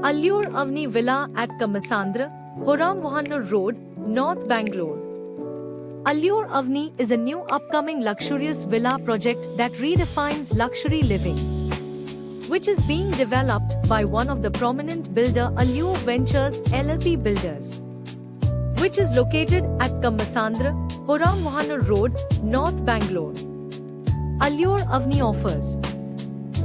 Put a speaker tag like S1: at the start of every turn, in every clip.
S1: Allure Avni Villa at Kamasandra, Horammohanur Road, North Bangalore. Allure Avni is a new upcoming luxurious villa project that redefines luxury living, which is being developed by one of the prominent builder Allure Ventures LLP Builders, which is located at Kamasandra, Horammohanur Road, North Bangalore. Allure Avni offers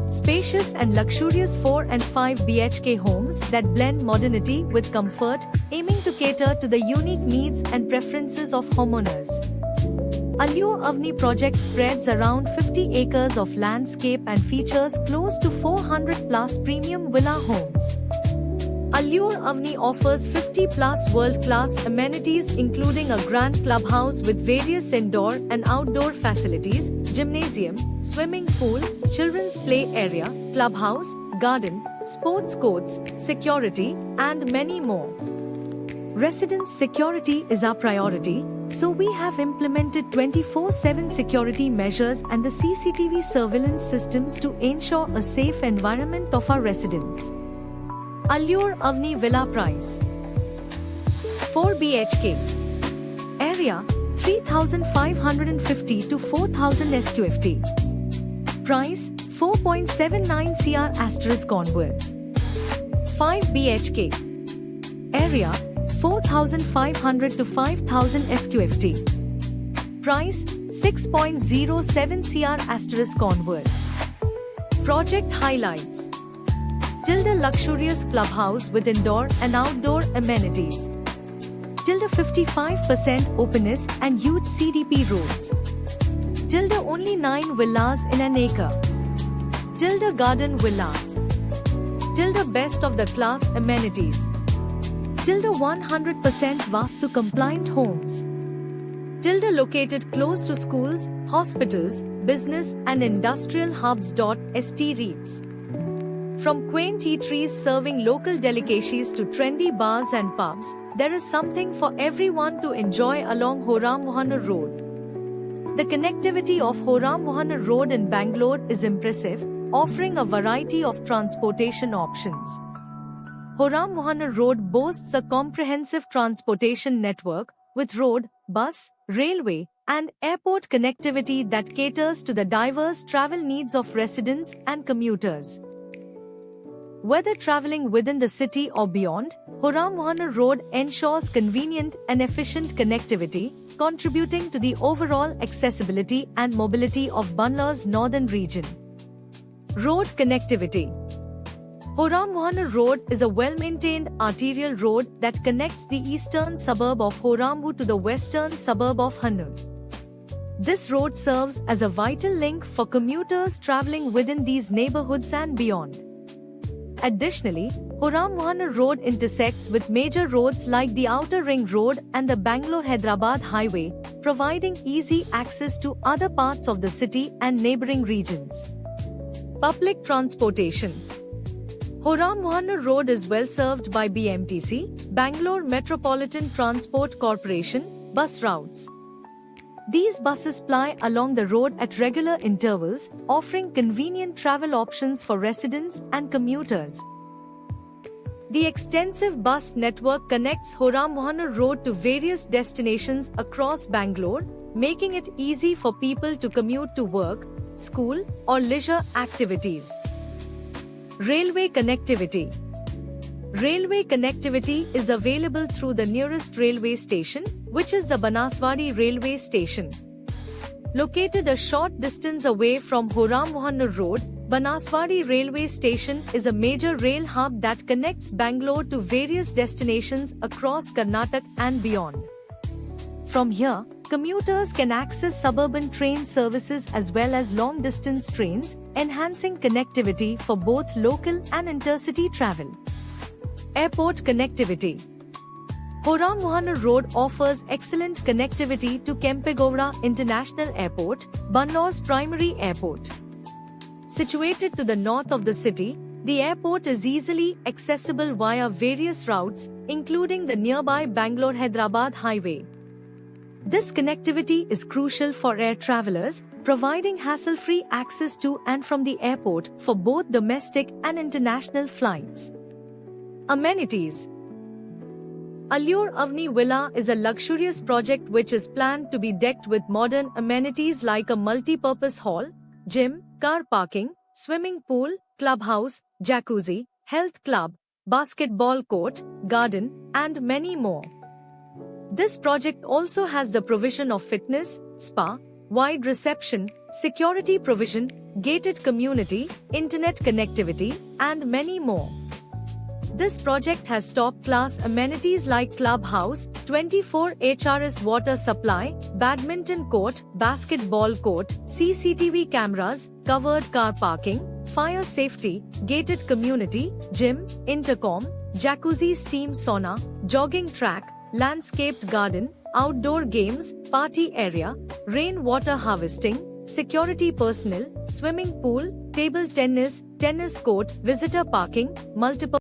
S1: spacious and luxurious 4 and 5 BHK homes that blend modernity with comfort, aiming to cater to the unique needs and preferences of homeowners. Allure Avni project spreads around 50 acres of landscape and features close to 400 plus premium villa homes. Allure Avni offers 50 plus world-class amenities including a grand clubhouse with various indoor and outdoor facilities, gymnasium, swimming pool, children's play area, clubhouse, garden, sports courts, security, and many more. Residents' security is our priority, so we have implemented 24/7 security measures and the CCTV surveillance systems to ensure a safe environment of our residents. Allure Avni Villa price 4 BHK area 3550 to 4000 SQFT. Price 4.79 CR asterisk onwards. 5 BHK area 4500 to 5000 SQFT. Price 6.07 CR asterisk onwards. Project highlights: Tilda luxurious clubhouse with indoor and outdoor amenities. Tilda 55% openness and huge CDP roads. Tilda only 9 villas in an acre. Tilda garden villas. Tilda best of the class amenities. Tilda 100% Vastu compliant homes. Tilda located close to schools, hospitals, business and industrial hubs. St reads. From quaint eateries serving local delicacies to trendy bars and pubs, there is something for everyone to enjoy along Horammohanur Road. The connectivity of Horammohanur Road in Bangalore is impressive, offering a variety of transportation options. Horammohanur Road boasts a comprehensive transportation network with road, bus, railway, and airport connectivity that caters to the diverse travel needs of residents and commuters. Whether traveling within the city or beyond, Horammohanur Road ensures convenient and efficient connectivity, contributing to the overall accessibility and mobility of Bangalore's northern region. Road connectivity. Horammohanur Road is a well-maintained arterial road that connects the eastern suburb of Horambu to the western suburb of Hannur. This road serves as a vital link for commuters traveling within these neighborhoods and beyond. Additionally, Horammohanur Road intersects with major roads like the Outer Ring Road and the Bangalore-Hyderabad Highway, providing easy access to other parts of the city and neighboring regions. Public transportation. Horammohanur Road is well served by BMTC, Bangalore Metropolitan Transport Corporation, bus routes. These buses ply along the road at regular intervals, offering convenient travel options for residents and commuters. The extensive bus network connects Horammohanur Road to various destinations across Bangalore, making it easy for people to commute to work, school, or leisure activities. Railway connectivity. Railway connectivity is available through the nearest railway station, which is the Banaswadi railway station. Located a short distance away from Horammohanur Road, Banaswadi railway station is a major rail hub that connects Bangalore to various destinations across Karnataka and beyond. From here, commuters can access suburban train services as well as long-distance trains, enhancing connectivity for both local and intercity travel. Airport connectivity. Horammohanur Road offers excellent connectivity to Kempegowda International Airport, Bangalore's primary airport. Situated to the north of the city, the airport is easily accessible via various routes, including the nearby Bangalore-Hyderabad Highway. This connectivity is crucial for air travelers, providing hassle-free access to and from the airport for both domestic and international flights. Amenities. Allure Avni Villa is a luxurious project which is planned to be decked with modern amenities like a multi-purpose hall, gym, car parking, swimming pool, clubhouse, jacuzzi, health club, basketball court, garden, and many more. This project also has the provision of fitness, spa, wide reception, security provision, gated community, internet connectivity, and many more. This project has top-class amenities like clubhouse, 24 HRS water supply, badminton court, basketball court, CCTV cameras, covered car parking, fire safety, gated community, gym, intercom, jacuzzi steam sauna, jogging track, landscaped garden, outdoor games, party area, rainwater harvesting, security personnel, swimming pool, table tennis, tennis court, visitor parking, multiple